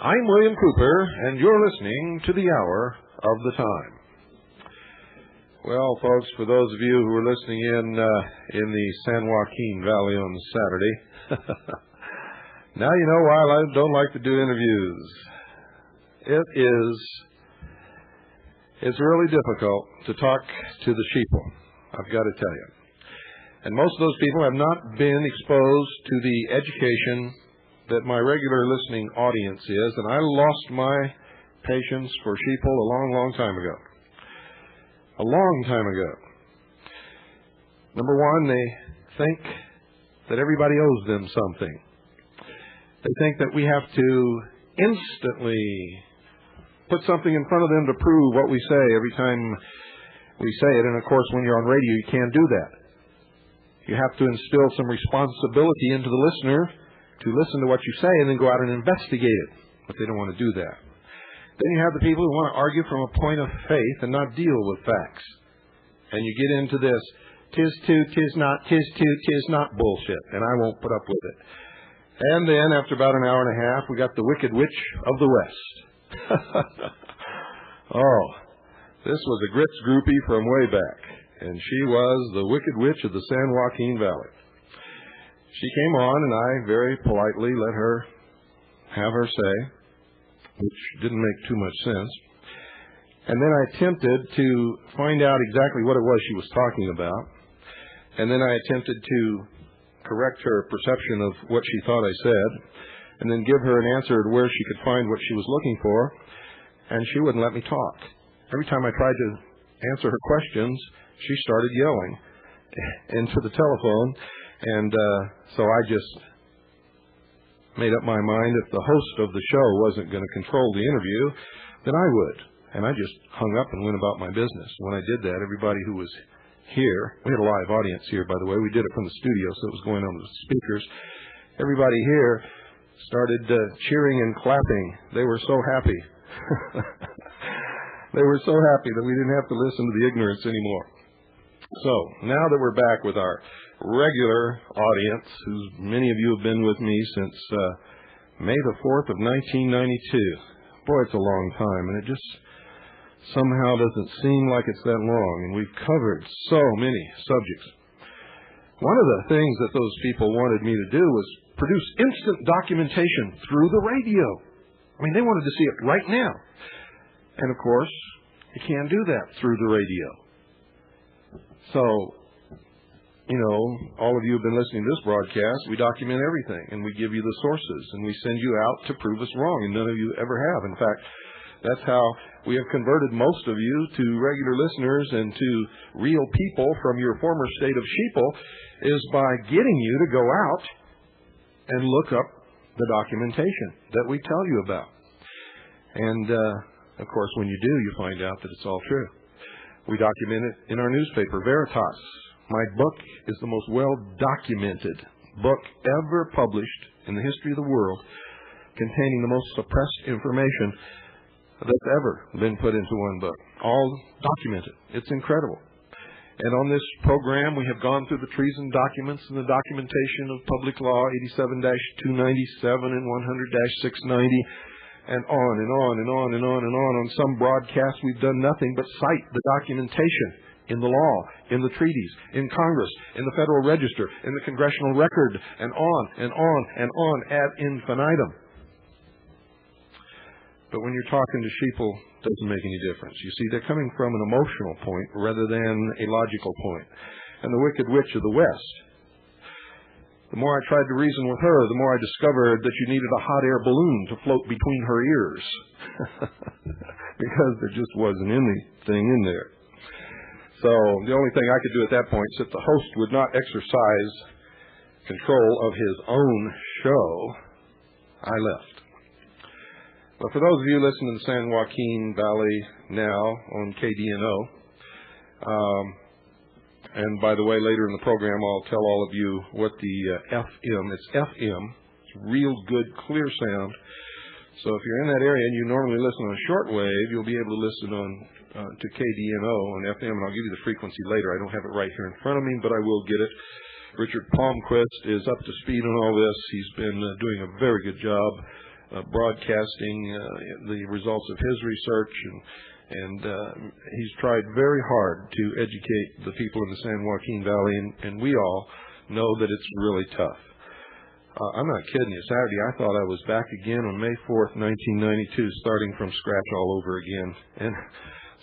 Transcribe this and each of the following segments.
I'm William Cooper, and you're listening to the Hour of the Time. Well, folks, for those of you who are listening in the San Joaquin Valley on Saturday, now you know why I don't like to do interviews. It's really difficult to talk to the sheeple, I've got to tell you. And most of those people have not been exposed to the education that my regular listening audience is, and I lost my patience for sheeple a long, long time ago. A long time ago. Number one, they think that everybody owes them something. They think that we have to instantly put something in front of them to prove what we say every time we say it. And of course, when you're on radio, you can't do that. You have to instill some responsibility into the listener to listen to what you say and then go out and investigate it. But they don't want to do that. Then you have the people who want to argue from a point of faith and not deal with facts. And you get into this, tis two, tis not, tis two, tis not bullshit. And I won't put up with it. And then after about an hour and a half, we got the Wicked Witch of the West. Oh, this was a grits groupie from way back. And she was the Wicked Witch of the San Joaquin Valley. She came on, and I very politely let her have her say, which didn't make too much sense. And then I attempted to find out exactly what it was she was talking about. And then I attempted to correct her perception of what she thought I said, and then give her an answer to where she could find what she was looking for, and she wouldn't let me talk. Every time I tried to answer her questions, she started yelling into the telephone. And so I just made up my mind if the host of the show wasn't going to control the interview, then I would. And I just hung up and went about my business. When I did that, everybody who was here, we had a live audience here, by the way. We did it from the studio, so it was going on with the speakers. Everybody here started cheering and clapping. They were so happy. They were so happy that we didn't have to listen to the ignorance anymore. So, now that we're back with our regular audience, whose many of you have been with me since May the 4th of 1992. Boy, it's a long time, and it just somehow doesn't seem like it's that long, and we've covered so many subjects. One of the things that those people wanted me to do was produce instant documentation through the radio. I mean, they wanted to see it right now. And, of course, you can't do that through the radio. So, you know, all of you have been listening to this broadcast. We document everything, and we give you the sources, and we send you out to prove us wrong, and none of you ever have. In fact, that's how we have converted most of you to regular listeners and to real people from your former state of sheeple, is by getting you to go out and look up the documentation that we tell you about. And, of course, when you do, you find out that it's all true. We document it in our newspaper, Veritas. My book is the most well-documented book ever published in the history of the world, containing the most suppressed information that's ever been put into one book. All documented. It's incredible. And on this program, we have gone through the treason documents and the documentation of Public Law 87-297 and 100-690, and on and on and on and on and on. On some broadcasts, we've done nothing but cite the documentation in the law, in the treaties, in Congress, in the Federal Register, in the Congressional Record, and on and on and on ad infinitum. But when you're talking to sheeple, it doesn't make any difference. You see, they're coming from an emotional point rather than a logical point. And the Wicked Witch of the West The more I tried to reason with her, the more I discovered that you needed a hot air balloon to float between her ears. Because there just wasn't anything in there. So the only thing I could do at that point, since the host would not exercise control of his own show, I left. But for those of you listening to the San Joaquin Valley now on KDNO, and by the way, later in the program I'll tell all of you what the FM, it's FM, it's real good, clear sound. So if you're in that area and you normally listen on shortwave, you'll be able to listen on to KDNO on FM, and I'll give you the frequency later. I don't have it right here in front of me, but I will get it. Richard Palmquist is up to speed on all this. He's been doing a very good job broadcasting the results of his research, and he's tried very hard to educate the people in the San Joaquin Valley, and we all know that it's really tough. I'm not kidding you. Saturday, I thought I was back again on May 4th, 1992, starting from scratch all over again. And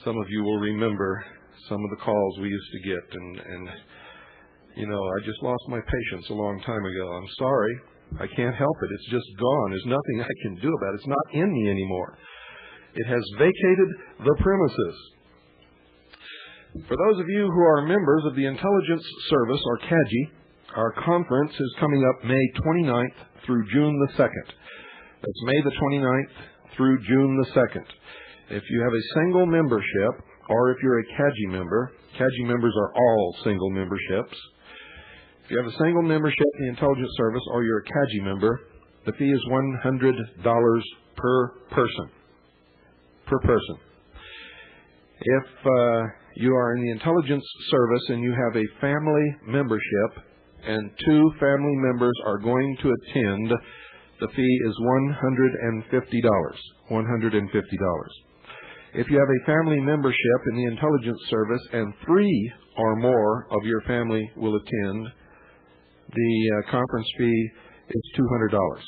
some of you will remember some of the calls we used to get. And you know, I just lost my patience a long time ago. I'm sorry. I can't help it. It's just gone. There's nothing I can do about it. It's not in me anymore. It has vacated the premises. For those of you who are members of the Intelligence Service, or CAGI, our conference is coming up May 29th through June the 2nd. That's May the 29th through June the 2nd. If you have a single membership, or if you're a CAGI member, CAGI members are all single memberships. If you have a single membership in the Intelligence Service, or you're a CAGI member, the fee is $100 per person. Per person. If you are in the Intelligence Service and you have a family membership, and 2 family members are going to attend, the fee is $150. $150. If you have a family membership in the Intelligence Service and 3 or more of your family will attend, the conference fee is $200.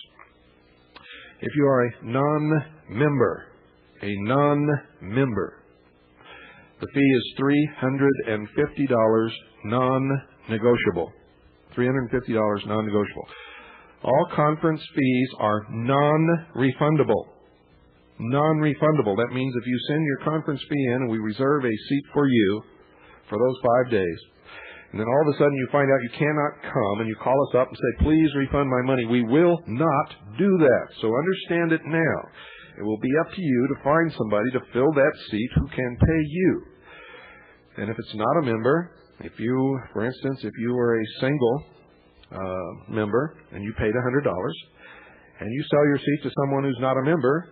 If you are a non-member, the fee is $350 non-negotiable. $350 non-negotiable. All conference fees are non-refundable. Non-refundable. That means if you send your conference fee in and we reserve a seat for you for those 5 days, and then all of a sudden you find out you cannot come and you call us up and say, please refund my money, we will not do that. So understand it now. It will be up to you to find somebody to fill that seat who can pay you. And if it's not a member, if you, for instance, if you were a single member and you paid $100 and you sell your seat to someone who's not a member,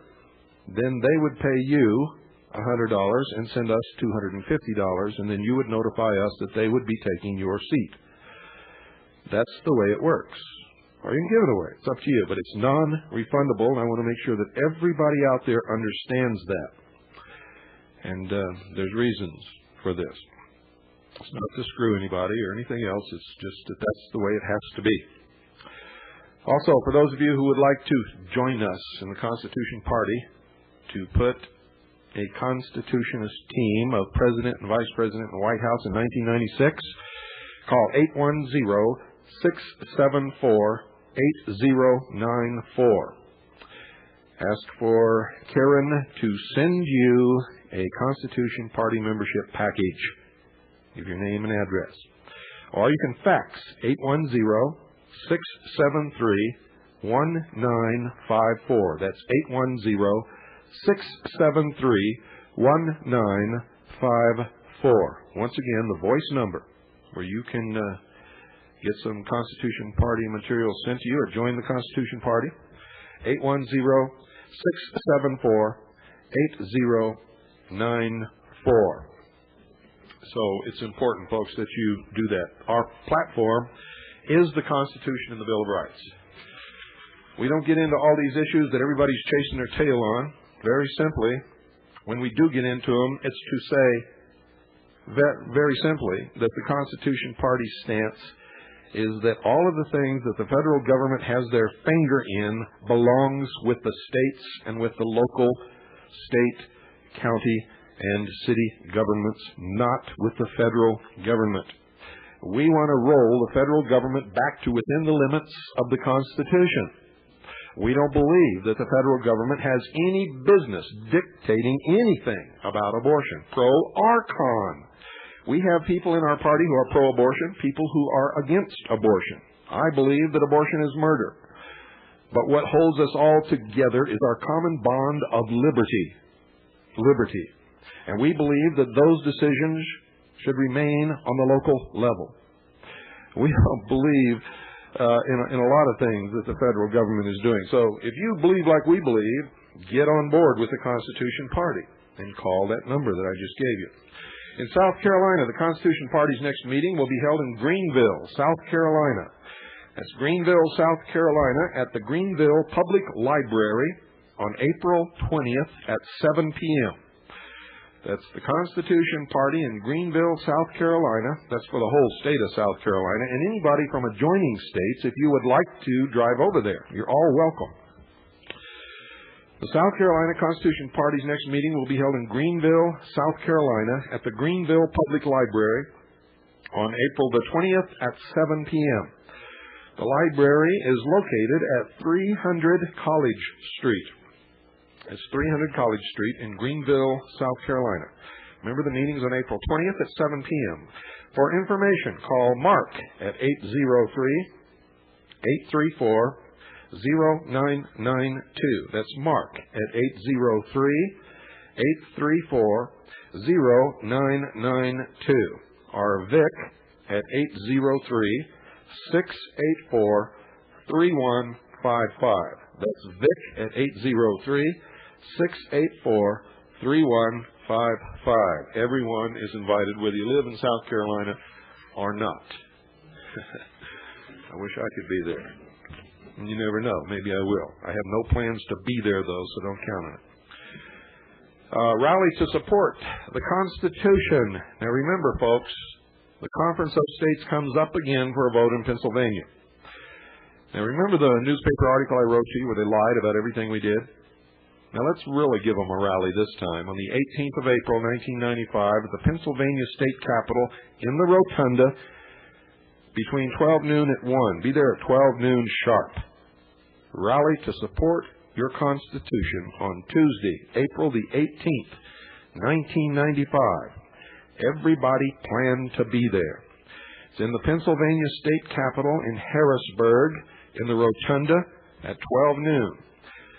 then they would pay you $100 and send us $250, and then you would notify us that they would be taking your seat. That's the way it works. Or you can give it away. It's up to you, but it's non-refundable, and I want to make sure that everybody out there understands that. And there's reasons for this. It's not to screw anybody or anything else. It's just that that's the way it has to be. Also, for those of you who would like to join us in the Constitution Party to put a constitutionist team of President and Vice President in the White House in 1996, call 810-674-8094. Ask for Karen to send you a Constitution Party membership package. Give your name and address. Or you can fax 810-673-1954. That's 810-673-1954. Once again, the voice number where you can get some Constitution Party material sent to you or join the Constitution Party. 810-674-8094. So it's important, folks, that you do that. Our platform is the Constitution and the Bill of Rights. We don't get into all these issues that everybody's chasing their tail on. Very simply, when we do get into them, it's to say very simply that the Constitution Party stance is that all of the things that the federal government has their finger in belongs with the states and with the local, state, county, and city governments, not with the federal government. We want to roll the federal government back to within the limits of the Constitution. We don't believe that the federal government has any business dictating anything about abortion, pro or con. We have people in our party who are pro-abortion, people who are against abortion. I believe that abortion is murder. But what holds us all together is our common bond of liberty. Liberty. And we believe that those decisions should remain on the local level. We don't believe in a lot of things that the federal government is doing. So if you believe like we believe, get on board with the Constitution Party and call that number that I just gave you. In South Carolina, the Constitution Party's next meeting will be held in Greenville, South Carolina. That's Greenville, South Carolina, at the Greenville Public Library on April 20th at 7 p.m. That's the Constitution Party in Greenville, South Carolina. That's for the whole state of South Carolina. And anybody from adjoining states, if you would like to drive over there, you're all welcome. The South Carolina Constitution Party's next meeting will be held in Greenville, South Carolina, at the Greenville Public Library on April the 20th at 7 p.m. The library is located at 300 College Street. It's 300 College Street in Greenville, South Carolina. Remember, the meeting's on April 20th at 7 p.m. For information, call Mark at 803-834-0992. That's Mark at 803-834-0992. Or Vic at 803-684-3155. That's Vic at 803-684-3155. Everyone is invited, whether you live in South Carolina or not. I wish I could be there. You never know. Maybe I will. I have no plans to be there, though, so don't count on it. Rally to support the Constitution. Now remember, folks, the Conference of States comes up again for a vote in Pennsylvania. Now remember the newspaper article I wrote to you where they lied about everything we did? Now let's really give them a rally this time. On the 18th of April, 1995, at the Pennsylvania State Capitol in the Rotunda, between 12 noon at 1. Be there at 12 noon sharp. Rally to support your Constitution on Tuesday, April the 18th, 1995. Everybody plan to be there. It's in the Pennsylvania State Capitol in Harrisburg, in the Rotunda, at 12 noon.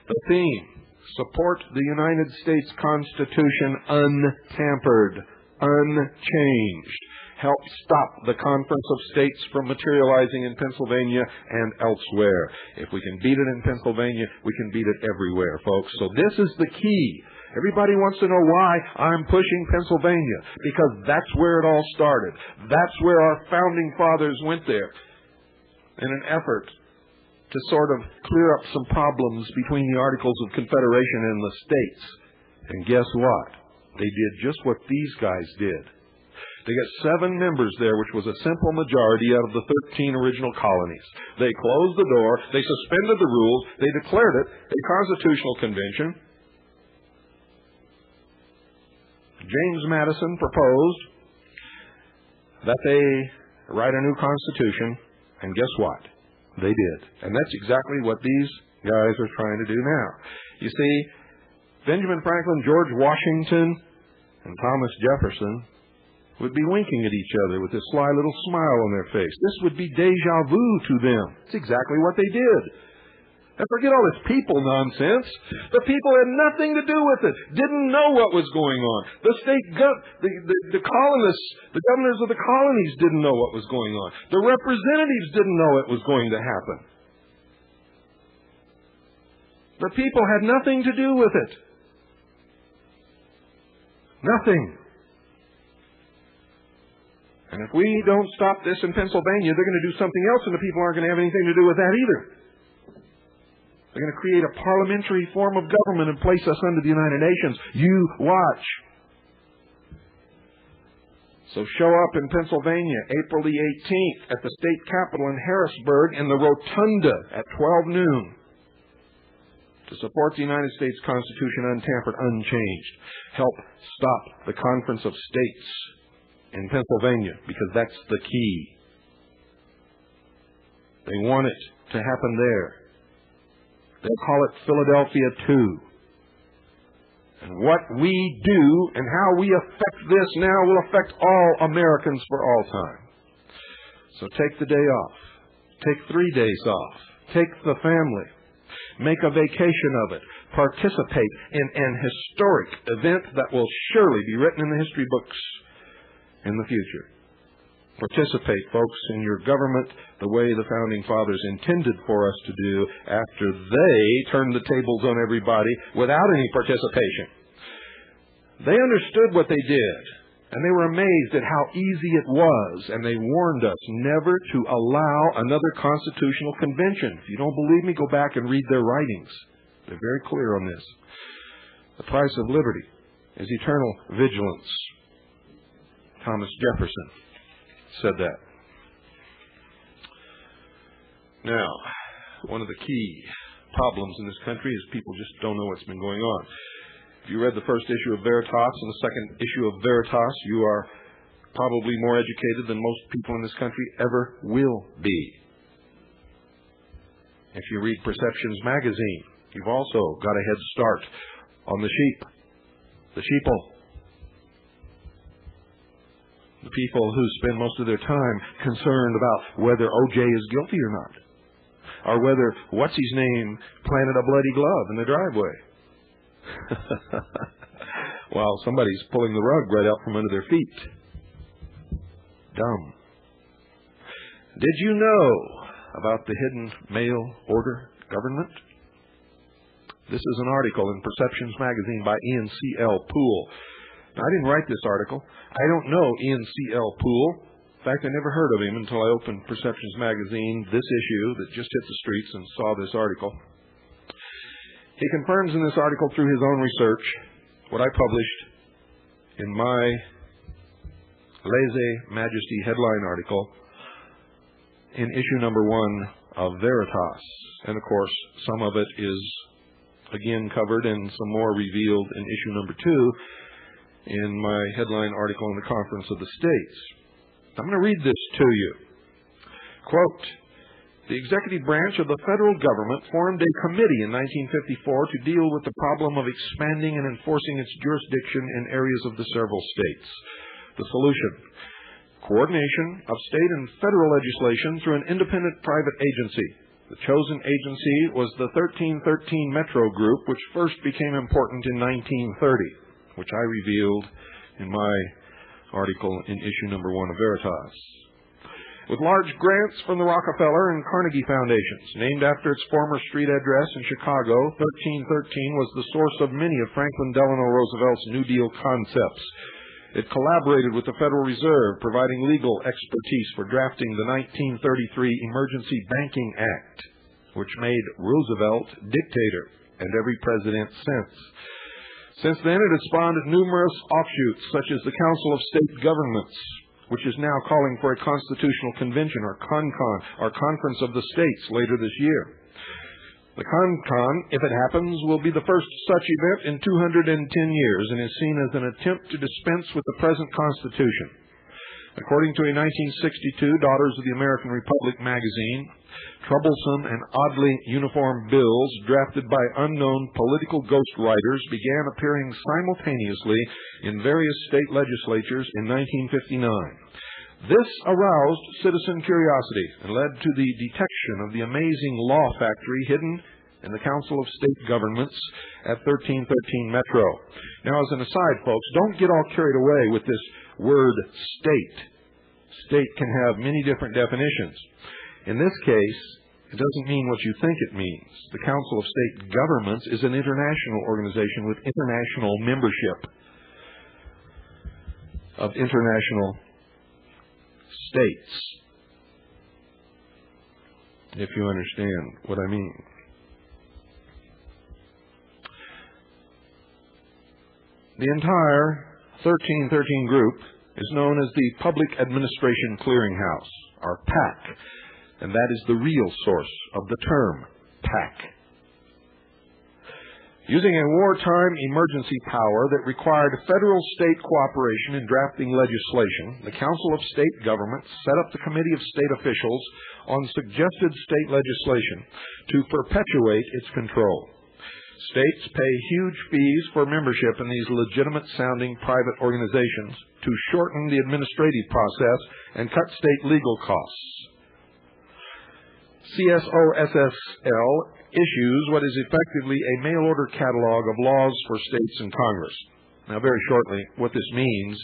The theme, support the United States Constitution untampered, unchanged. Help stop the Conference of States from materializing in Pennsylvania and elsewhere. If we can beat it in Pennsylvania, we can beat it everywhere, folks. So this is the key. Everybody wants to know why I'm pushing Pennsylvania, because that's where it all started. That's where our founding fathers went there in an effort to sort of clear up some problems between the Articles of Confederation and the states. And guess what? They did just what these guys did. They got 7 members there, which was a simple majority out of the 13 original colonies. They closed the door. They suspended the rules. They declared it a constitutional convention. James Madison proposed that they write a new constitution, and guess what? They did. And that's exactly what these guys are trying to do now. You see, Benjamin Franklin, George Washington, and Thomas Jefferson would be winking at each other with this sly little smile on their face. This would be deja vu to them. It's exactly what they did. And forget all this people nonsense. The people had nothing to do with it. Didn't know what was going on. The the colonists, the governors of the colonies didn't know what was going on. The representatives didn't know it was going to happen. The people had nothing to do with it. Nothing. And if we don't stop this in Pennsylvania, they're going to do something else, and the people aren't going to have anything to do with that either. They're going to create a parliamentary form of government and place us under the United Nations. You watch. So show up in Pennsylvania, April the 18th, at the state capitol in Harrisburg in the Rotunda at 12 noon to support the United States Constitution untampered, unchanged. Help stop the Conference of States in Pennsylvania, because that's the key. They want it to happen there. They'll call it Philadelphia 2. And what we do and how we affect this now will affect all Americans for all time. So take the day off. Take 3 days off. Take the family. Make a vacation of it. Participate in an historic event that will surely be written in the history books in the future. Participate, folks, in your government the way the Founding Fathers intended for us to do after they turned the tables on everybody without any participation. They understood what they did, and they were amazed at how easy it was, and they warned us never to allow another constitutional convention. If you don't believe me, go back and read their writings. They're very clear on this. The price of liberty is eternal vigilance. Thomas Jefferson said that. Now, one of the key problems in this country is people just don't know what's been going on. If you read the first issue of Veritas and the second issue of Veritas, you are probably more educated than most people in this country ever will be. If you read Perceptions magazine, you've also got a head start on the sheep, the sheeple. The people who spend most of their time concerned about whether O.J. is guilty or not, or whether what's-his-name planted a bloody glove in the driveway. While somebody's pulling the rug right out from under their feet. Dumb. Did you know about the hidden mail order government? This is an article in Perceptions magazine by Ian C.L. Poole. Now, I didn't write this article. I don't know Ian C.L. Poole. In fact, I never heard of him until I opened Perceptions magazine, this issue that just hit the streets, and saw this article. He confirms in this article through his own research what I published in my lèse-majesty headline article in issue number 1 of Veritas. And of course, some of it is again covered and some more revealed in issue number 2 in my headline article in the Conference of the States. I'm going to read this to you. Quote, "The executive branch of the federal government formed a committee in 1954 to deal with the problem of expanding and enforcing its jurisdiction in areas of the several states. The solution: coordination of state and federal legislation through an independent private agency. The chosen agency was the 1313 Metro Group, which first became important in 1930, which I revealed in my article in issue number 1 of Veritas. With large grants from the Rockefeller and Carnegie Foundations, named after its former street address in Chicago, 1313 was the source of many of Franklin Delano Roosevelt's New Deal concepts. It collaborated with the Federal Reserve, providing legal expertise for drafting the 1933 Emergency Banking Act, which made Roosevelt dictator and every president since. Since then, it has spawned numerous offshoots, such as the Council of State Governments, which is now calling for a constitutional convention, or CONCON, or Conference of the States, later this year. The CONCON, if it happens, will be the first such event in 210 years and is seen as an attempt to dispense with the present Constitution. According to a 1962 Daughters of the American Republic magazine, troublesome and oddly uniform bills drafted by unknown political ghostwriters began appearing simultaneously in various state legislatures in 1959. This aroused citizen curiosity and led to the detection of the amazing law factory hidden in the Council of State Governments at 1313 Metro. Now, as an aside, folks, don't get all carried away with this word state. State can have many different definitions. In this case, it doesn't mean what you think it means. The Council of State Governments is an international organization with international membership of international states, if you understand what I mean. The entire 1313 group is known as the Public Administration Clearinghouse, or PAC, and that is the real source of the term PAC. using a wartime emergency power that required federal-state cooperation in drafting legislation, the Council of State Governments set up the Committee of State Officials on suggested state legislation to perpetuate its control. States pay huge fees for membership in these legitimate-sounding private organizations to shorten the administrative process and cut state legal costs. CSOSSL issues what is effectively a mail-order catalog of laws for states and Congress. Now, very shortly, what this means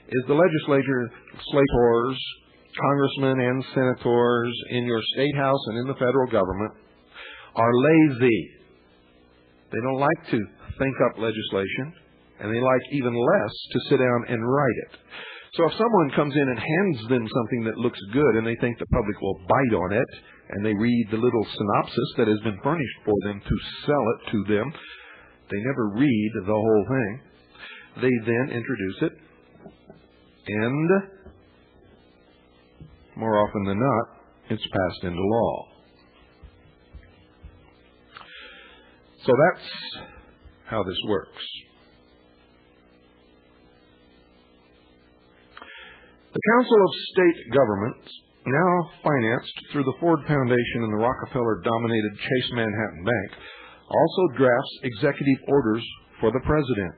is the legislators, congressmen, and senators in your state house and in the federal government are lazy. They don't like to think up legislation, and they like even less to sit down and write it. So if someone comes in and hands them something that looks good and they think the public will bite on it, and they read the little synopsis that has been furnished for them to sell it to them, they never read the whole thing. They then introduce it, and more often than not, it's passed into law. So that's how this works. The Council of State Governments, now financed through the Ford Foundation and the Rockefeller-dominated Chase Manhattan Bank, also drafts executive orders for the President.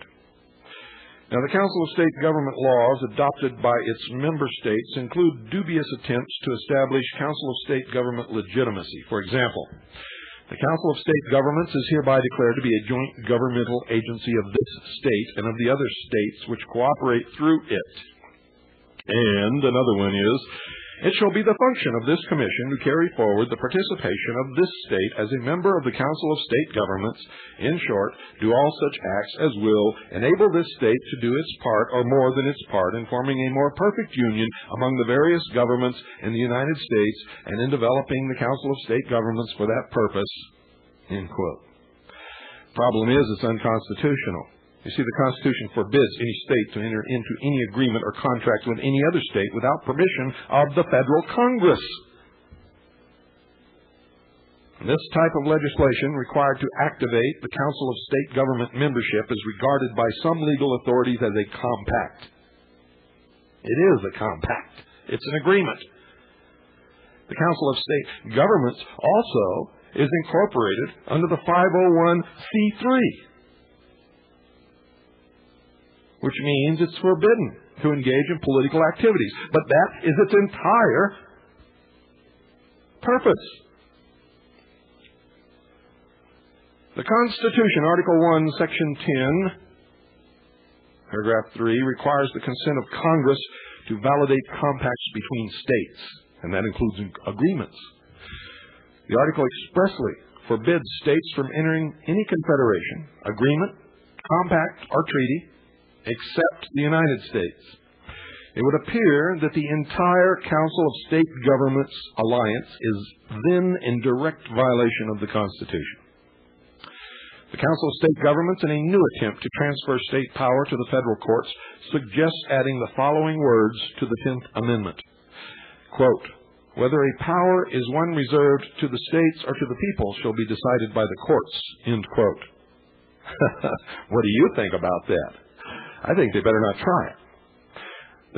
Now, the Council of State Government laws adopted by its member states include dubious attempts to establish Council of State Government legitimacy. For example, the Council of State Governments is hereby declared to be a joint governmental agency of this state and of the other states which cooperate through it. And another one is, it shall be the function of this commission to carry forward the participation of this state as a member of the Council of State Governments, in short, do all such acts as will enable this state to do its part or more than its part in forming a more perfect union among the various governments in the United States and in developing the Council of State Governments for that purpose, end quote. Problem is, it's unconstitutional. You see, the Constitution forbids any state to enter into any agreement or contract with any other state without permission of the federal Congress. This type of legislation required to activate the Council of State Government membership is regarded by some legal authorities as a compact. It is a compact. It's an agreement. The Council of State Governments also is incorporated under the 501c3. Which means it's forbidden to engage in political activities. But that is its entire purpose. The Constitution, Article 1, Section 10, Paragraph 3, requires the consent of Congress to validate compacts between states, and that includes agreements. The article expressly forbids states from entering any confederation, agreement, compact, or treaty except the United States. It would appear that the entire Council of State Governments alliance is then in direct violation of the Constitution. The Council of State Governments, in a new attempt to transfer state power to the federal courts, suggests adding the following words to the 10th Amendment. Quote, whether a power is one reserved to the states or to the people shall be decided by the courts, end quote. What do you think about that? I think they better not try it.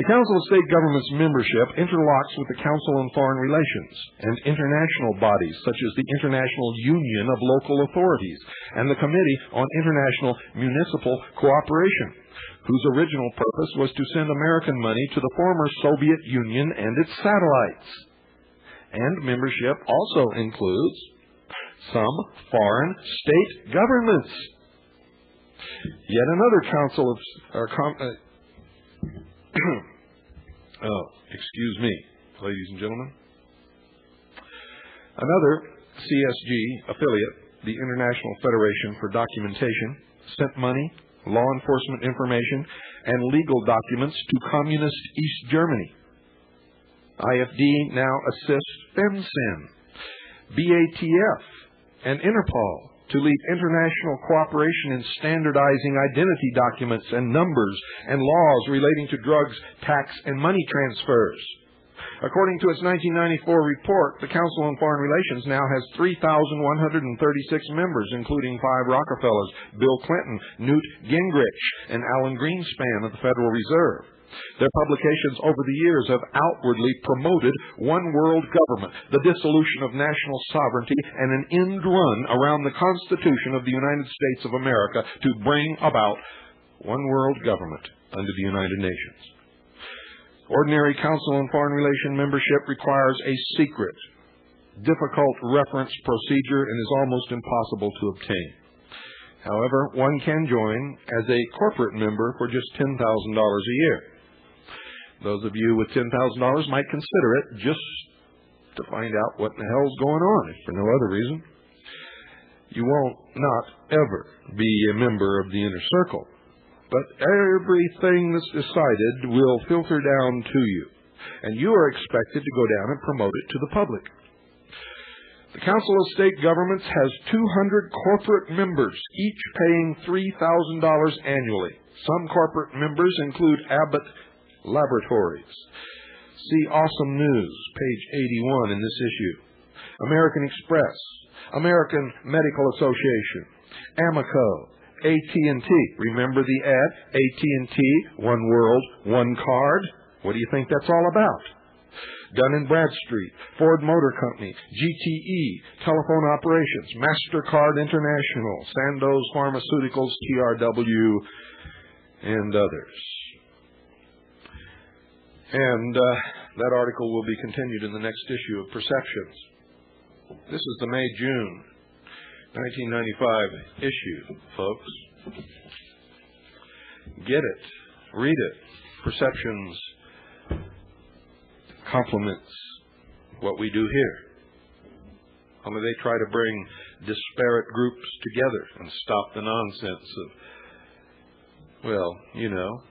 The Council of State Governments membership interlocks with the Council on Foreign Relations and international bodies such as the International Union of Local Authorities and the Committee on International Municipal Cooperation, whose original purpose was to send American money to the former Soviet Union and its satellites. And membership also includes some foreign state governments. Yet another council of, excuse me, ladies and gentlemen. Another CSG affiliate, the International Federation for Documentation, sent money, law enforcement information, and legal documents to communist East Germany. IFD now assists FEMSIN, BATF, and Interpol to lead international cooperation in standardizing identity documents and numbers and laws relating to drugs, tax, and money transfers. According to its 1994 report, the Council on Foreign Relations now has 3,136 members, including 5 Rockefellers, Bill Clinton, Newt Gingrich, and Alan Greenspan of the Federal Reserve. Their publications over the years have outwardly promoted one world government, the dissolution of national sovereignty, and an end run around the Constitution of the United States of America to bring about one world government under the United Nations. Ordinary Council on Foreign Relations membership requires a secret, difficult reference procedure and is almost impossible to obtain. However, one can join as a corporate member for just $10,000 a year. Those of you with $10,000 might consider it just to find out what the hell's going on, if for no other reason. You won't not ever be a member of the inner circle, but everything that's decided will filter down to you, and you are expected to go down and promote it to the public. The Council of State Governments has 200 corporate members, each paying $3,000 annually. Some corporate members include Abbott Laboratories. See Awesome News, page 81 in this issue. American Express, American Medical Association, Amico, AT&T. Remember the ad? AT&T, one world, one card. What do you think that's all about? Dun & Bradstreet, Ford Motor Company, GTE, Telephone Operations, MasterCard International, Sandoz Pharmaceuticals, TRW, and others. And that article will be continued in the next issue of Perceptions. This is the May-June 1995 issue, folks. Get it. Read it. Perceptions complements what we do here. Only they try to bring disparate groups together and stop the nonsense of, well, you know.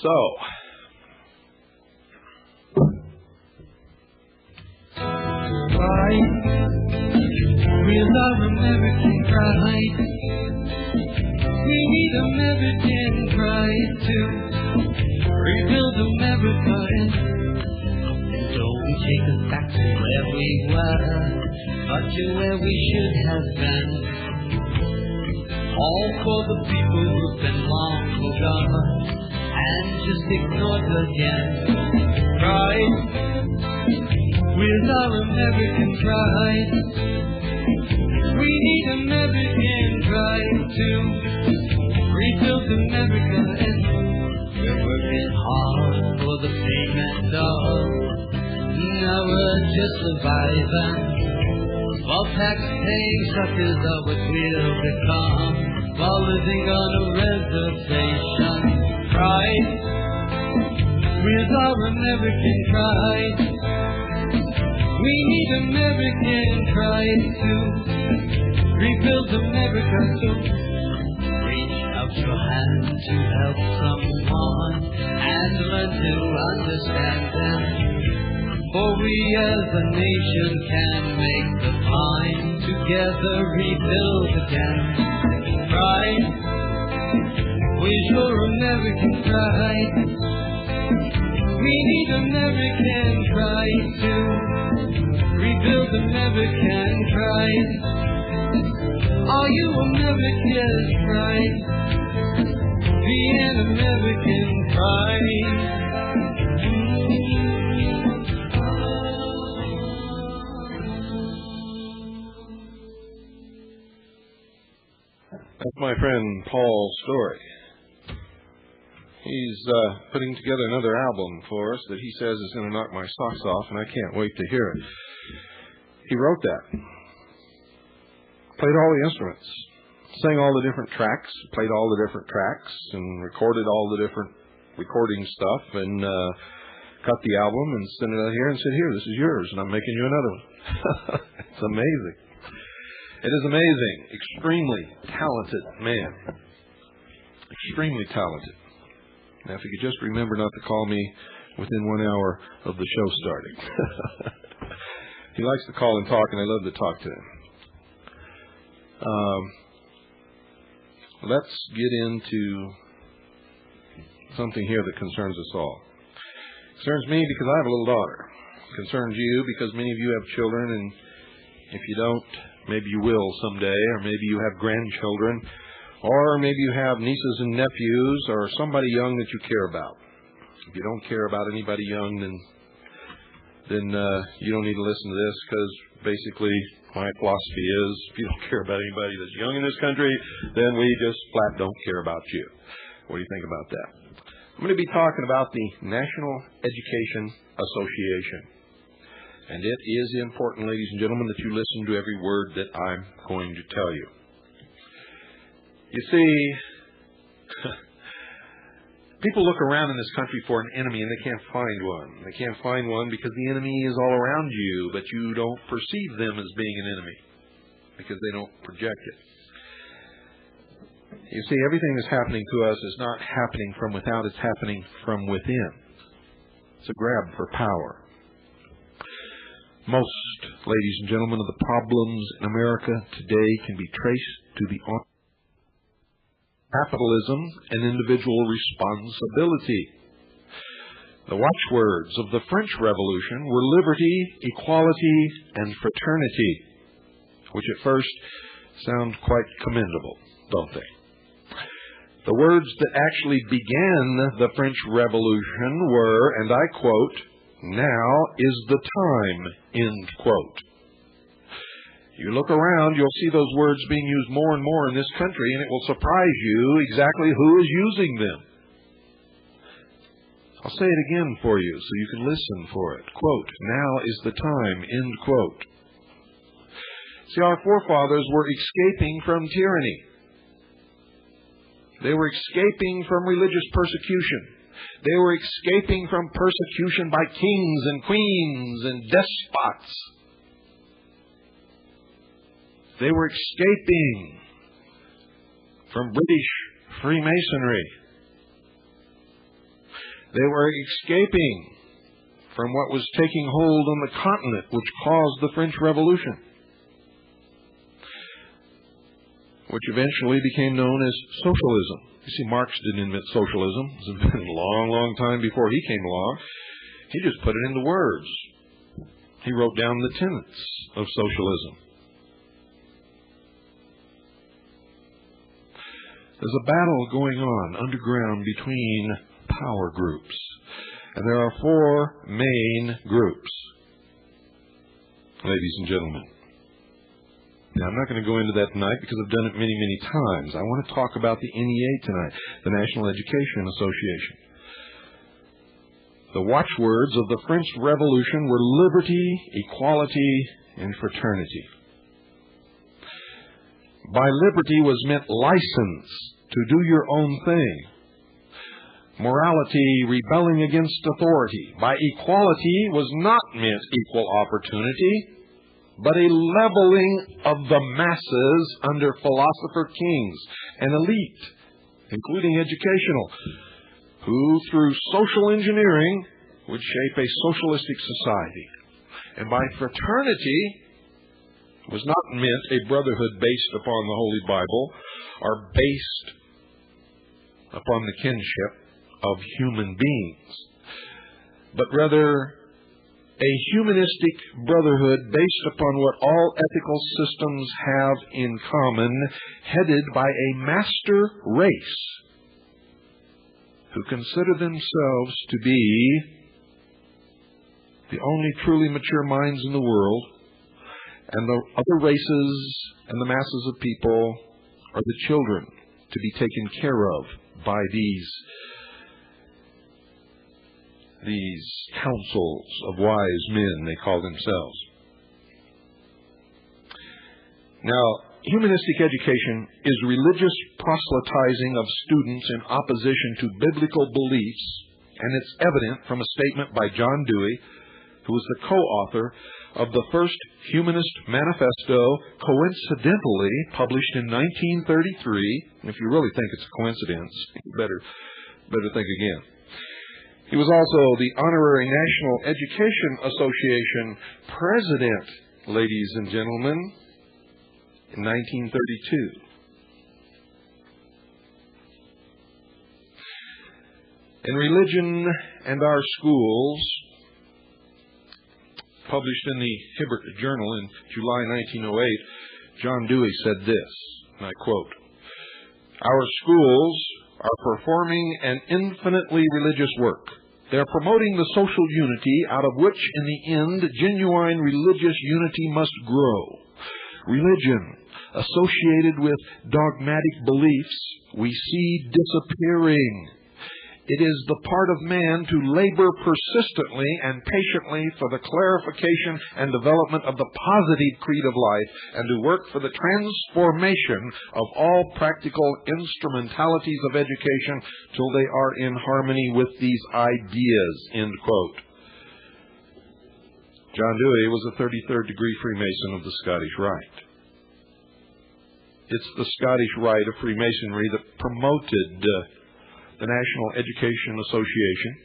So, with our American pride, we need American pride to rebuild America, and don't take us back to where we were, but to where we should have been. All for the people who've been long forgotten and just ignored again. Pride, with our American pride, we need American pride to rebuild America, and we're working hard for the payment of. Now we're just surviving, while tax-paying suckers are what we'll become, while living on a reservation. Pride, with our American pride, we need American pride to rebuild America. So reach out your hand to help someone and learn to understand them, for we as a nation can make the time together rebuild again. Pride, with your American pride, we need American pride to rebuild American pride. Are you American pride? Be an American pride. That's my friend Paul Story. He's putting together another album for us that he says is going to knock my socks off, and I can't wait to hear it. He wrote that. Played all the instruments. Sang all the different tracks. Played all the different tracks and recorded all the different recording stuff and cut the album and sent it out here and said, here, this is yours, and I'm making you another one. It's amazing. It is amazing. Extremely talented man. Extremely talented. Now, if you could just remember not to call me within 1 hour of the show starting. He likes to call and talk, and I love to talk to him. Let's get into something here that concerns us all. It concerns me because I have a little daughter. It concerns you because many of you have children, and if you don't, maybe you will someday, or maybe you have grandchildren, or maybe you have nieces and nephews, or somebody young that you care about. If you don't care about anybody young, then you don't need to listen to this, because basically my philosophy is if you don't care about anybody that's young in this country, then we just flat don't care about you. What do you think about that? I'm going to be talking about the National Education Association. And it is important, ladies and gentlemen, that you listen to every word that I'm going to tell you. You see, people look around in this country for an enemy and they can't find one. They can't find one because the enemy is all around you, but you don't perceive them as being an enemy because they don't project it. You see, everything that's happening to us is not happening from without, it's happening from within. It's a grab for power. Most, ladies and gentlemen, of the problems in America today can be traced to the capitalism and individual responsibility. The watchwords of the French Revolution were liberty, equality, and fraternity, which at first sound quite commendable, don't they? The words that actually began the French Revolution were, and I quote, "Now is the time," end quote. You look around, you'll see those words being used more and more in this country, and it will surprise you exactly who is using them. I'll say it again for you so you can listen for it. Quote, "Now is the time," end quote. See, our forefathers were escaping from tyranny. They were escaping from religious persecution. They were escaping from persecution by kings and queens and despots. They were escaping from British Freemasonry. They were escaping from what was taking hold on the continent, which caused the French Revolution, which eventually became known as socialism. You see, Marx didn't invent socialism. It was a long, long time before he came along. He just put it into words. He wrote down the tenets of socialism. There's a battle going on underground between power groups. And there are four main groups, ladies and gentlemen. Now, I'm not going to go into that tonight because I've done it many, many times. I want to talk about the NEA tonight, the National Education Association. The watchwords of the French Revolution were liberty, equality, and fraternity. By liberty was meant license to do your own thing. Morality, rebelling against authority. By equality was not meant equal opportunity, but a leveling of the masses under philosopher kings, an elite, including educational, who through social engineering would shape a socialistic society. And by fraternity was not meant a brotherhood based upon the Holy Bible or based upon the kinship of human beings, but rather a humanistic brotherhood based upon what all ethical systems have in common, headed by a master race who consider themselves to be the only truly mature minds in the world, and the other races and the masses of people are the children to be taken care of by these councils of wise men, they call themselves. Now, humanistic education is religious proselytizing of students in opposition to biblical beliefs, and it's evident from a statement by John Dewey, who was the co-author of the first Humanist Manifesto, coincidentally published in 1933. And if you really think it's a coincidence, you better think again. He was also the Honorary National Education Association President, ladies and gentlemen, in 1932. In Religion and Our Schools, published in the Hibbert Journal in July 1908, John Dewey said this, and I quote, "Our schools are performing an infinitely religious work. They are promoting the social unity out of which, in the end, genuine religious unity must grow. Religion, associated with dogmatic beliefs, we see disappearing. It is the part of man to labor persistently and patiently for the clarification and development of the positive creed of life, and to work for the transformation of all practical instrumentalities of education till they are in harmony with these ideas." End quote. John Dewey was a 33rd degree Freemason of the Scottish Rite. It's the Scottish Rite of Freemasonry that promoted the National Education Association,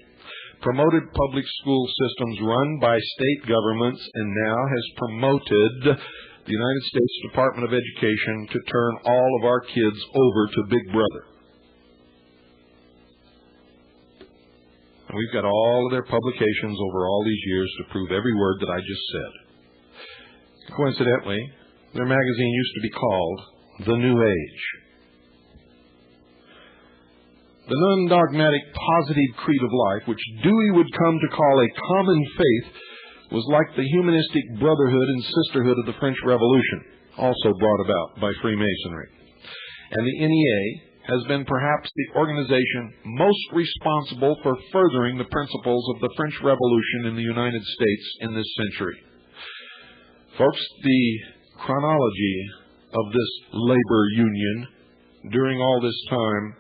promoted public school systems run by state governments, and now has promoted the United States Department of Education to turn all of our kids over to Big Brother. And we've got all of their publications over all these years to prove every word that I just said. Coincidentally, their magazine used to be called The New Age. The non-dogmatic positive creed of life, which Dewey would come to call a common faith, was like the humanistic brotherhood and sisterhood of the French Revolution, also brought about by Freemasonry. And the NEA has been perhaps the organization most responsible for furthering the principles of the French Revolution in the United States in this century. Folks, the chronology of this labor union during all this time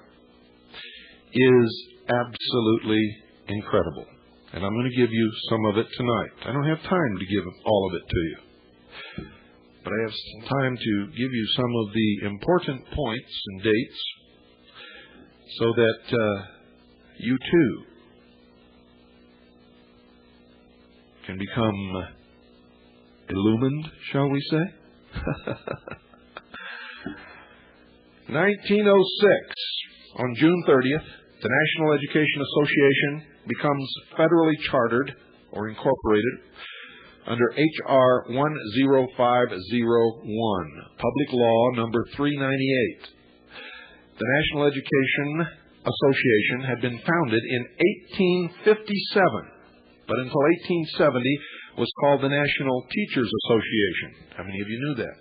is absolutely incredible. And I'm going to give you some of it tonight. I don't have time to give all of it to you, but I have some time to give you some of the important points and dates so that you too can become illumined, shall we say? 1906, on June 30th, the National Education Association becomes federally chartered or incorporated under H.R. 10501, Public Law number 398. The National Education Association had been founded in 1857, but until 1870 was called the National Teachers Association. How many of you knew that?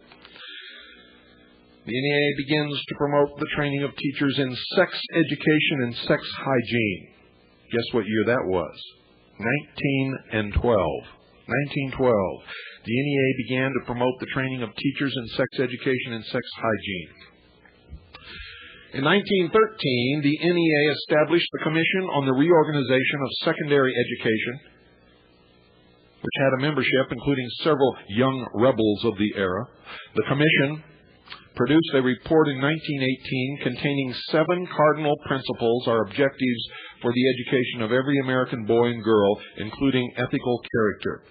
The NEA begins to promote the training of teachers in sex education and sex hygiene. Guess what year that was? 1912. 1912. The NEA began to promote the training of teachers in sex education and sex hygiene. In 1913, the NEA established the Commission on the Reorganization of Secondary Education, which had a membership including several young rebels of the era. The Commission produced a report in 1918 containing 7 cardinal principles or objectives for the education of every American boy and girl, including ethical character.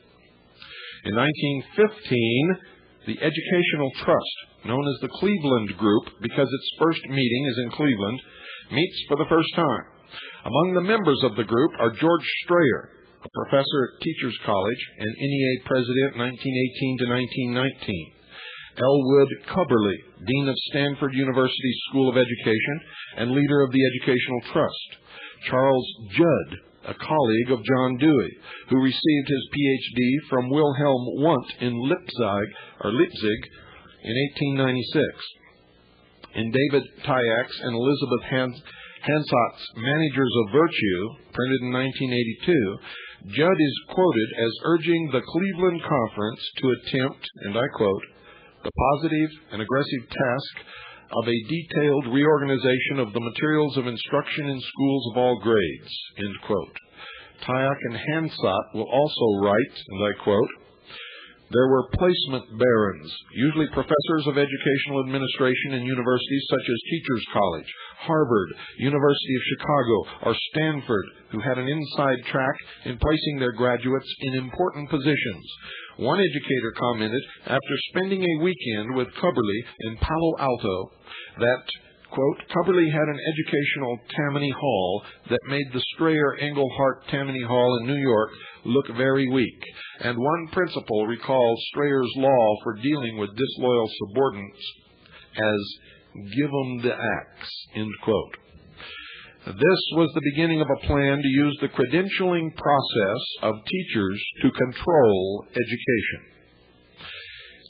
In 1915, the Educational Trust, known as the Cleveland Group because its first meeting is in Cleveland, meets for the first time. Among the members of the group are George Strayer, a professor at Teachers College and NEA president 1918 to 1919. Elwood Cubberley, Dean of Stanford University School of Education and leader of the Educational Trust. Charles Judd, a colleague of John Dewey, who received his Ph.D. from Wilhelm Wundt in Leipzig in 1896. In David Tyak's and Elizabeth Hansott's Managers of Virtue, printed in 1982, Judd is quoted as urging the Cleveland Conference to attempt, and I quote, the positive and aggressive task of a detailed reorganization of the materials of instruction in schools of all grades, end quote. Tyak and Hansott will also write, and I quote, there were placement barons, usually professors of educational administration in universities such as Teachers College, Harvard, University of Chicago, or Stanford, who had an inside track in placing their graduates in important positions. One educator commented after spending a weekend with Cubberley in Palo Alto that, quote, Coverley had an educational Tammany Hall that made the Strayer Englehart Tammany Hall in New York look very weak, and one principal recalls Strayer's law for dealing with disloyal subordinates as give 'em the axe, end quote. This was the beginning of a plan to use the credentialing process of teachers to control education.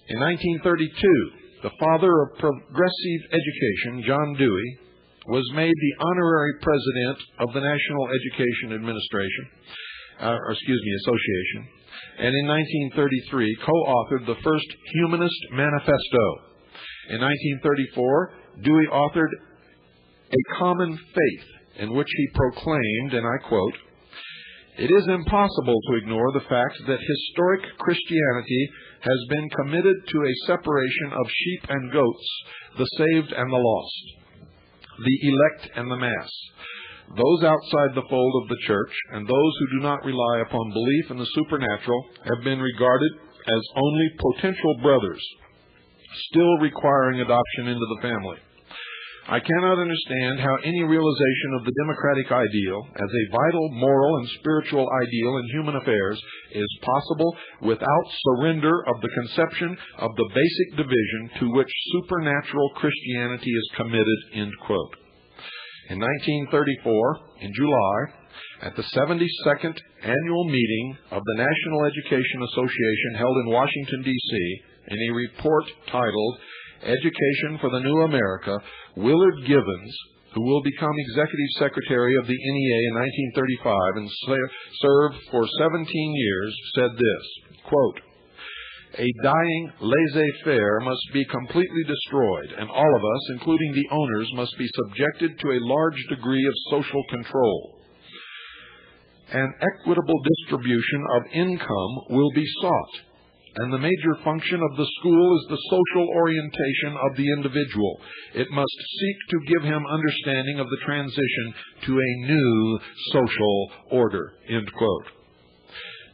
In 1932, the father of progressive education, John Dewey, was made the honorary president of the National Education Association, and in 1933 co-authored the first Humanist Manifesto. In 1934, Dewey authored A Common Faith, in which he proclaimed, and I quote, "It is impossible to ignore the fact that historic Christianity has been committed to a separation of sheep and goats, the saved and the lost, the elect and the mass, those outside the fold of the church, and those who do not rely upon belief in the supernatural have been regarded as only potential brothers, still requiring adoption into the family. I cannot understand how any realization of the democratic ideal as a vital moral and spiritual ideal in human affairs is possible without surrender of the conception of the basic division to which supernatural Christianity is committed," end quote. In 1934, in July, at the 72nd annual meeting of the National Education Association held in Washington, D.C., in a report titled Education for the New America, Willard Givens, who will become Executive Secretary of the NEA in 1935 and served for 17 years, said this, quote, "A dying laissez-faire must be completely destroyed, and all of us, including the owners, must be subjected to a large degree of social control. An equitable distribution of income will be sought, and the major function of the school is the social orientation of the individual. It must seek to give him understanding of the transition to a new social order," end quote.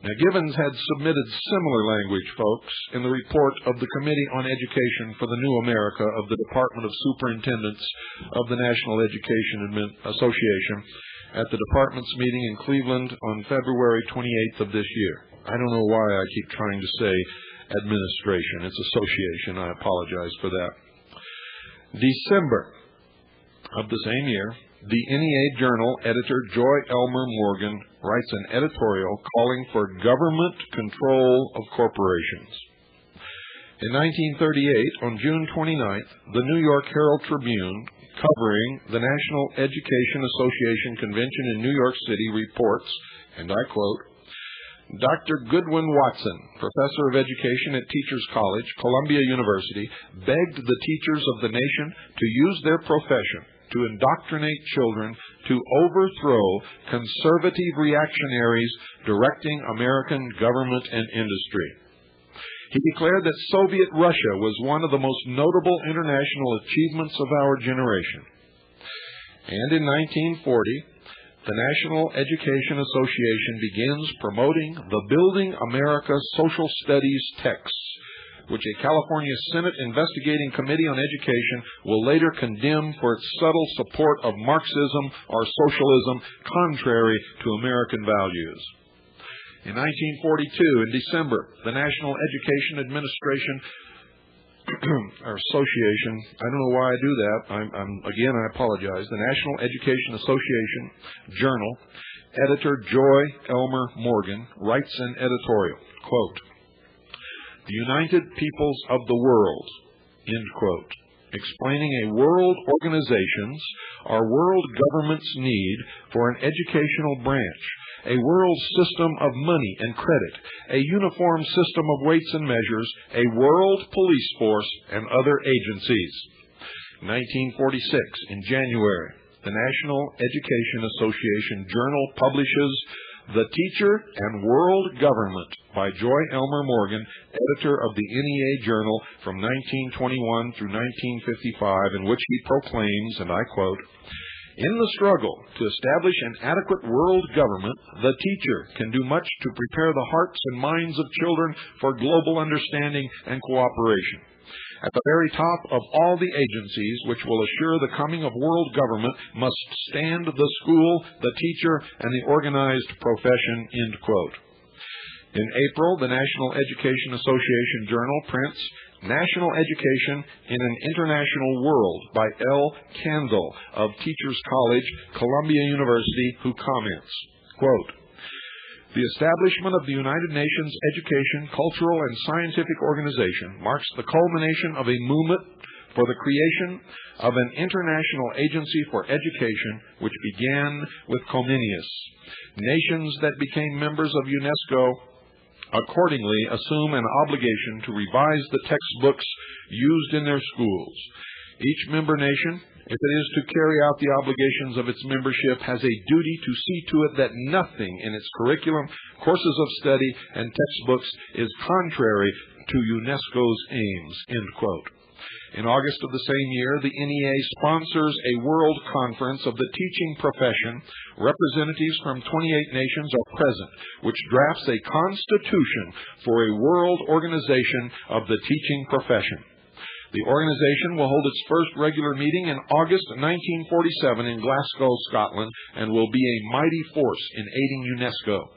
Now, Givens had submitted similar language, folks, in the report of the Committee on Education for the New America of the Department of Superintendents of the National Education Association at the department's meeting in Cleveland on February 28th of this year. I don't know why I keep trying to say administration. It's association. I apologize for that. December of the same year, the NEA Journal editor Joy Elmer Morgan writes an editorial calling for government control of corporations. In 1938, on June 29th, the New York Herald Tribune, covering the National Education Association Convention in New York City, reports, and I quote, "Dr. Goodwin Watson, professor of education at Teachers College, Columbia University, begged the teachers of the nation to use their profession to indoctrinate children to overthrow conservative reactionaries directing American government and industry. He declared that Soviet Russia was one of the most notable international achievements of our generation." And in 1940, the National Education Association begins promoting the Building America Social Studies texts, which a California Senate investigating committee on education will later condemn for its subtle support of Marxism or socialism contrary to American values. In 1942, in December, the National Education Administration or Association, I don't know why I do that. Again, I apologize. The National Education Association Journal, editor Joy Elmer Morgan writes an editorial, quote, "The United Peoples of the World," end quote, explaining a world organization's or world government's need for an educational branch, a world system of money and credit, a uniform system of weights and measures, a world police force, and other agencies. 1946, in January, the National Education Association Journal publishes The Teacher and World Government by Joy Elmer Morgan, editor of the NEA Journal from 1921 through 1955, in which he proclaims, and I quote, "In the struggle to establish an adequate world government, the teacher can do much to prepare the hearts and minds of children for global understanding and cooperation. At the very top of all the agencies which will assure the coming of world government must stand the school, the teacher, and the organized profession, end quote. In April, the National Education Association Journal prints National Education in an International World by L. Candle of Teachers College, Columbia University, who comments, quote, "The establishment of the United Nations Education, Cultural, and Scientific Organization marks the culmination of a movement for the creation of an international agency for education which began with Comenius. Nations that became members of UNESCO accordingly assume an obligation to revise the textbooks used in their schools. Each member nation, if it is to carry out the obligations of its membership, has a duty to see to it that nothing in its curriculum, courses of study, and textbooks is contrary to UNESCO's aims," end quote. In August of the same year, the NEA sponsors a world conference of the teaching profession. Representatives from 28 nations are present, which drafts a constitution for a world organization of the teaching profession. The organization will hold its first regular meeting in August 1947 in Glasgow, Scotland, and will be a mighty force in aiding UNESCO.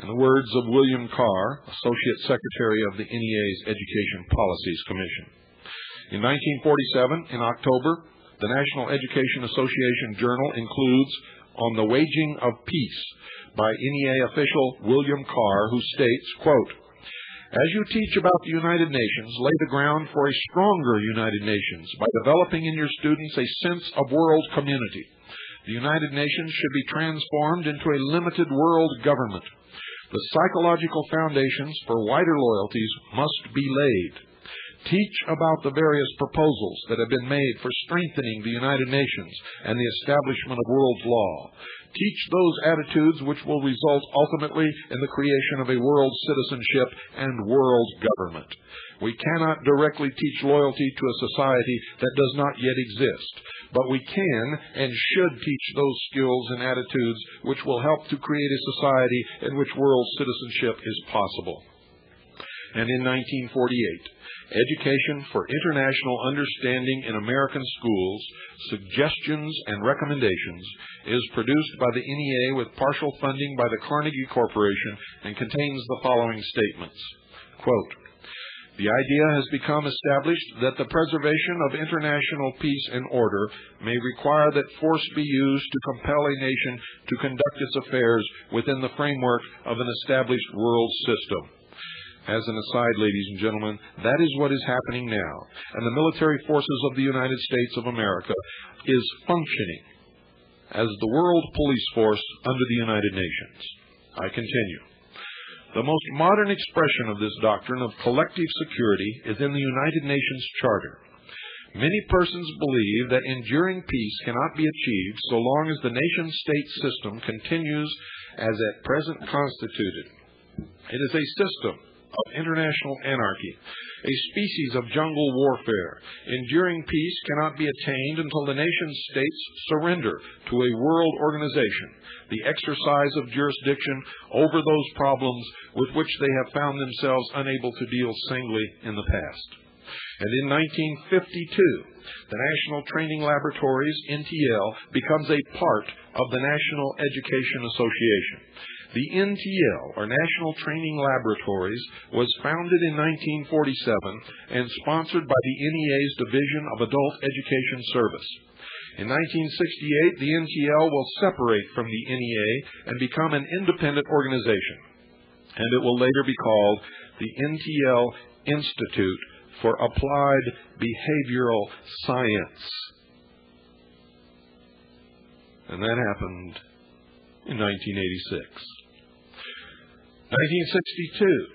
In the words of William Carr, Associate Secretary of the NEA's Education Policies Commission. In 1947, in October, the National Education Association Journal includes On the Waging of Peace by NEA official William Carr, who states, quote, "As you teach about the United Nations, lay the ground for a stronger United Nations by developing in your students a sense of world community. The United Nations should be transformed into a limited world government. The psychological foundations for wider loyalties must be laid. Teach about the various proposals that have been made for strengthening the United Nations and the establishment of world law. Teach those attitudes which will result ultimately in the creation of a world citizenship and world government. We cannot directly teach loyalty to a society that does not yet exist, but we can and should teach those skills and attitudes which will help to create a society in which world citizenship is possible." And in 1948, Education for International Understanding in American Schools, Suggestions and Recommendations is produced by the NEA with partial funding by the Carnegie Corporation and contains the following statements. Quote, "The idea has become established that the preservation of international peace and order may require that force be used to compel a nation to conduct its affairs within the framework of an established world system." As an aside, ladies and gentlemen, that is what is happening now, and the military forces of the United States of America is functioning as the world police force under the United Nations. I continue. The most modern expression of this doctrine of collective security is in the United Nations Charter. Many persons believe that enduring peace cannot be achieved so long as the nation-state system continues as at present constituted. It is a system of international anarchy, a species of jungle warfare. Enduring peace cannot be attained until the nation-states surrender to a world organization the exercise of jurisdiction over those problems with which they have found themselves unable to deal singly in the past. And in 1952, the National Training Laboratories, NTL, becomes a part of the National Education Association. The NTL, or National Training Laboratories, was founded in 1947 and sponsored by the NEA's Division of Adult Education Service. In 1968, the NTL will separate from the NEA and become an independent organization, and it will later be called the NTL Institute for Applied Behavioral Science. And that happened in 1986. 1962,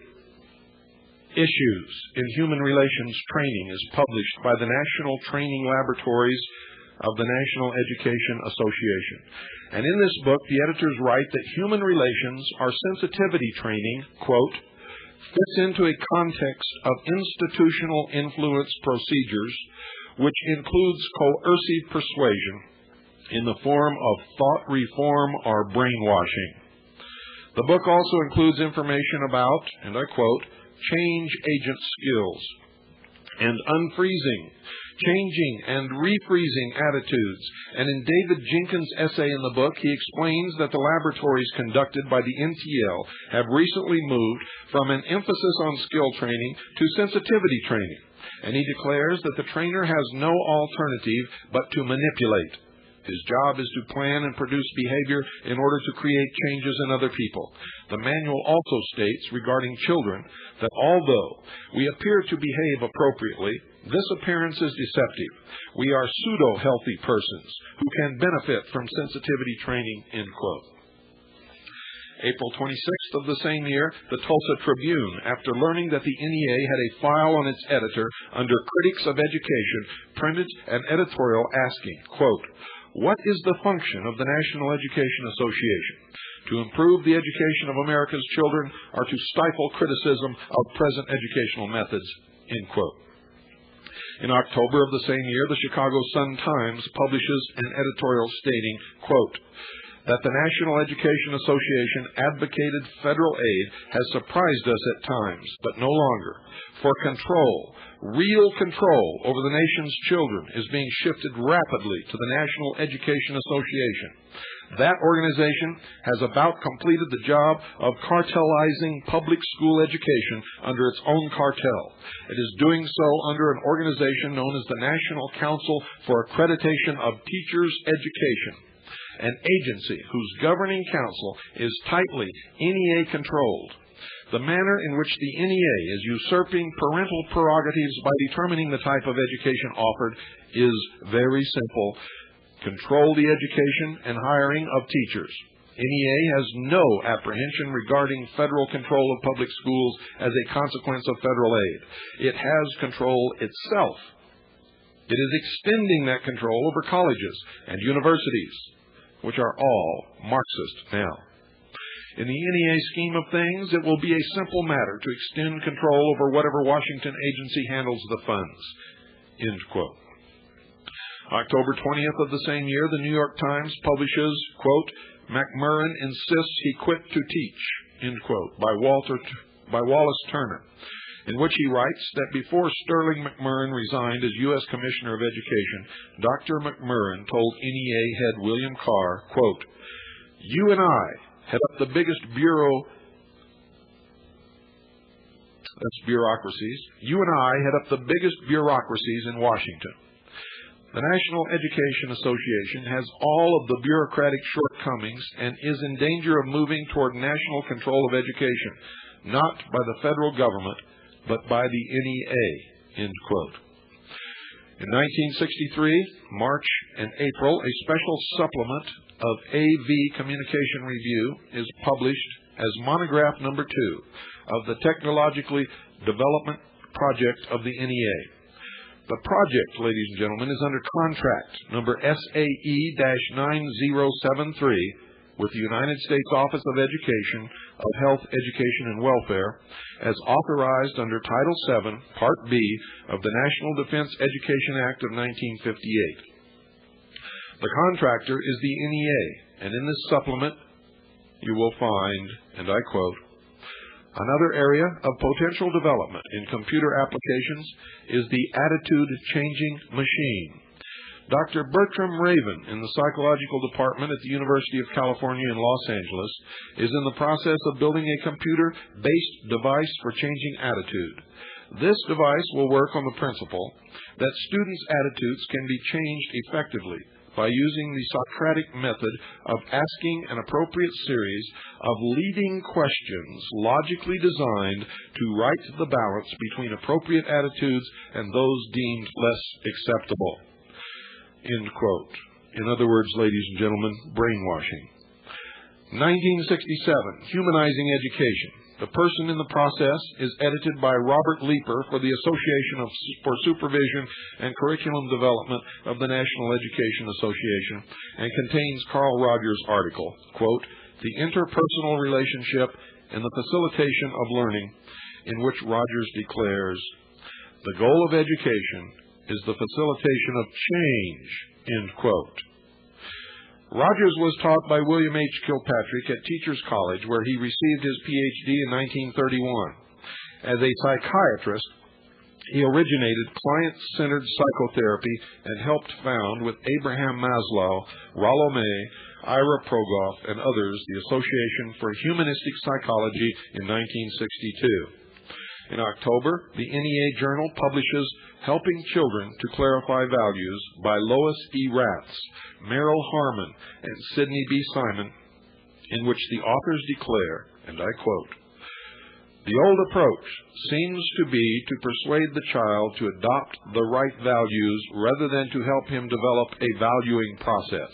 Issues in Human Relations Training is published by the National Training Laboratories of the National Education Association. And in this book, the editors write that human relations are sensitivity training, quote, fits into a context of institutional influence procedures, which includes coercive persuasion in the form of thought reform or brainwashing. The book also includes information about, and I quote, change agent skills. and unfreezing, changing and refreezing attitudes. And in David Jenkins' essay in the book, he explains that the laboratories conducted by the NTL have recently moved from an emphasis on skill training to sensitivity training. And he declares that the trainer has no alternative but to manipulate. His job is to plan and produce behavior in order to create changes in other people. The manual also states regarding children that although we appear to behave appropriately, this appearance is deceptive. We are pseudo-healthy persons who can benefit from sensitivity training, end quote. April 26th of the same year, the Tulsa Tribune, after learning that the NEA had a file on its editor under Critics of Education, printed an editorial asking, quote, "What is the function of the National Education Association? To improve the education of America's children or to stifle criticism of present educational methods?" End quote. In October of the same year, the Chicago Sun-Times publishes an editorial stating, quote, "That the National Education Association advocated federal aid has surprised us at times, but no longer. For control, real control over the nation's children is being shifted rapidly to the National Education Association. That organization has about completed the job of cartelizing public school education under its own cartel. It is doing so under an organization known as the National Council for Accreditation of Teachers' Education, an agency whose governing council is tightly NEA-controlled. The manner in which the NEA is usurping parental prerogatives by determining the type of education offered is very simple. Control the education and hiring of teachers. NEA has no apprehension regarding federal control of public schools as a consequence of federal aid. It has control itself. It is extending that control over colleges and universities, which are all Marxist now. In the NEA scheme of things, it will be a simple matter to extend control over whatever Washington agency handles the funds." End quote. October 20th of the same year, the New York Times publishes, quote, "McMurrin insists he quit to teach," end quote, by Wallace Turner, in which he writes that before Sterling McMurrin resigned as U.S. Commissioner of Education, Dr. McMurrin told NEA head William Carr, quote, "You and I head up the biggest bureaucracies. You and I head up the biggest bureaucracies in Washington. The National Education Association has all of the bureaucratic shortcomings and is in danger of moving toward national control of education, not by the federal government, but by the NEA," end quote. In 1963, March and April, a special supplement of AV Communication Review is published as monograph number 2 of the Technological Development Project of the NEA. The project, ladies and gentlemen, is under contract number SAE-9073 with the United States Office of Education, of Health, Education, and Welfare, as authorized under Title VII, Part B of the National Defense Education Act of 1958. The contractor is the NEA, and in this supplement you will find, and I quote, "Another area of potential development in computer applications is the attitude-changing machine. Dr. Bertram Raven in the Psychological Department at the University of California in Los Angeles is in the process of building a computer-based device for changing attitude. This device will work on the principle that students' attitudes can be changed effectively by using the Socratic method of asking an appropriate series of leading questions logically designed to right the balance between appropriate attitudes and those deemed less acceptable." End quote. In other words, ladies and gentlemen, brainwashing. 1967, Humanizing Education. The person in the process is edited by Robert Leeper for the Association for Supervision and Curriculum Development of the National Education Association and contains Carl Rogers' article, quote, "The Interpersonal Relationship and the Facilitation of Learning," in which Rogers declares, "The goal of education is the facilitation of change," end quote. Rogers was taught by William H. Kilpatrick at Teachers College, where he received his Ph.D. in 1931. As a psychiatrist, He originated client-centered psychotherapy and helped found, with Abraham Maslow, Rollo May, Ira Progoff, and others, the Association for Humanistic Psychology in 1962. In October, the NEA Journal publishes Helping Children to Clarify Values by Lois E. Ratz, Merrill Harmon, and Sidney B. Simon, in which the authors declare, and I quote, "The old approach seems to be to persuade the child to adopt the right values rather than to help him develop a valuing process.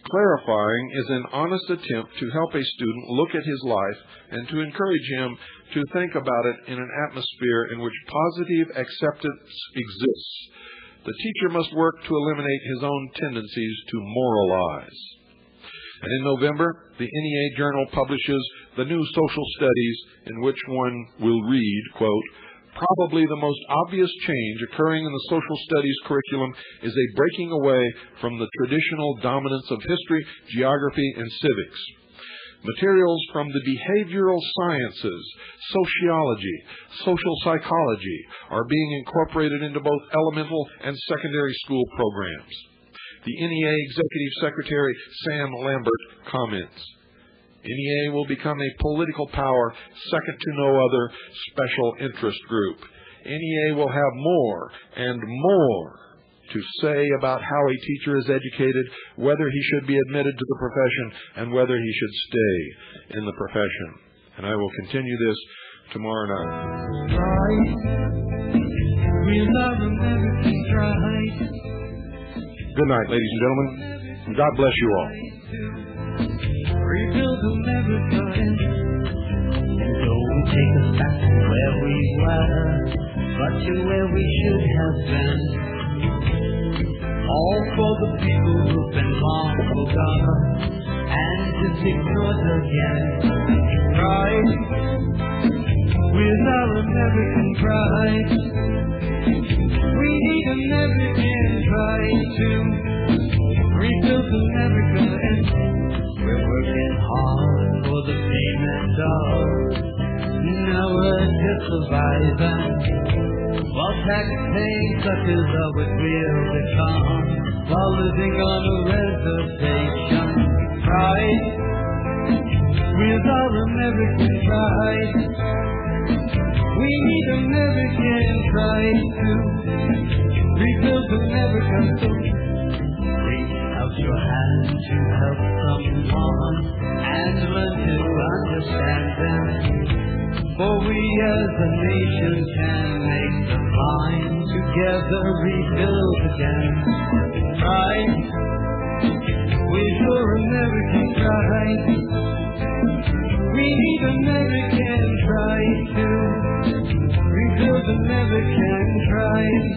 Clarifying is an honest attempt to help a student look at his life and to encourage him to think about it in an atmosphere in which positive acceptance exists. The teacher must work to eliminate his own tendencies to moralize." And in November, the NEA Journal publishes the new social studies, in which one will read, quote, "Probably the most obvious change occurring in the social studies curriculum is a breaking away from the traditional dominance of history, geography, and civics. Materials from the behavioral sciences, sociology, social psychology are being incorporated into both elemental and secondary school programs." The NEA Executive Secretary Sam Lambert comments, "NEA will become a political power second to no other special interest group. NEA will have more and more to say about how a teacher is educated, whether he should be admitted to the profession, and whether he should stay in the profession." And I will continue this tomorrow night. Good night, ladies and gentlemen, and God bless you all. Rebuild America, don't take us back to where we were, but to where we should have been. All for the people who've been long forgotten and just ignored again. Pride, with our American pride, we need American pride to rebuild America, and we're working hard for the payment of. Now we're just surviving, while tax-paying suckers are what we'll become, while living on a reservation. Pride, with our American pride, we need American pride to rebuild America. So reach out your hand to help someone and learn to understand them. For we as a nation can make the mind together rebuild again. Pride, with your American pride, we need American pride to rebuild American pride.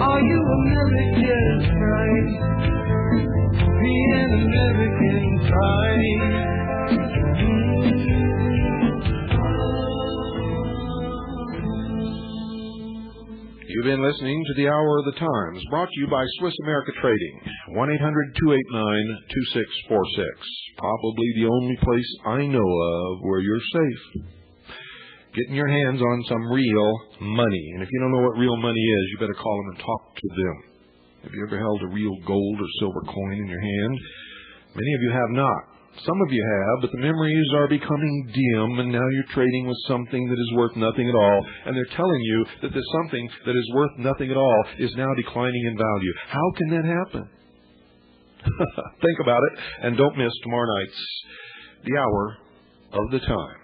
Are you American pride? Be an American pride. You've been listening to the Hour of the Times, brought to you by Swiss America Trading, 1-800-289-2646. Probably the only place I know of where you're safe. Getting your hands on some real money. And if you don't know what real money is, you better call them and talk to them. Have you ever held a real gold or silver coin in your hand? Many of you have not. Some of you have, but the memories are becoming dim, and now you're trading with something that is worth nothing at all, and they're telling you that this something that is worth nothing at all is now declining in value. How can that happen? Think about it, and don't miss tomorrow night's The Hour of the Time.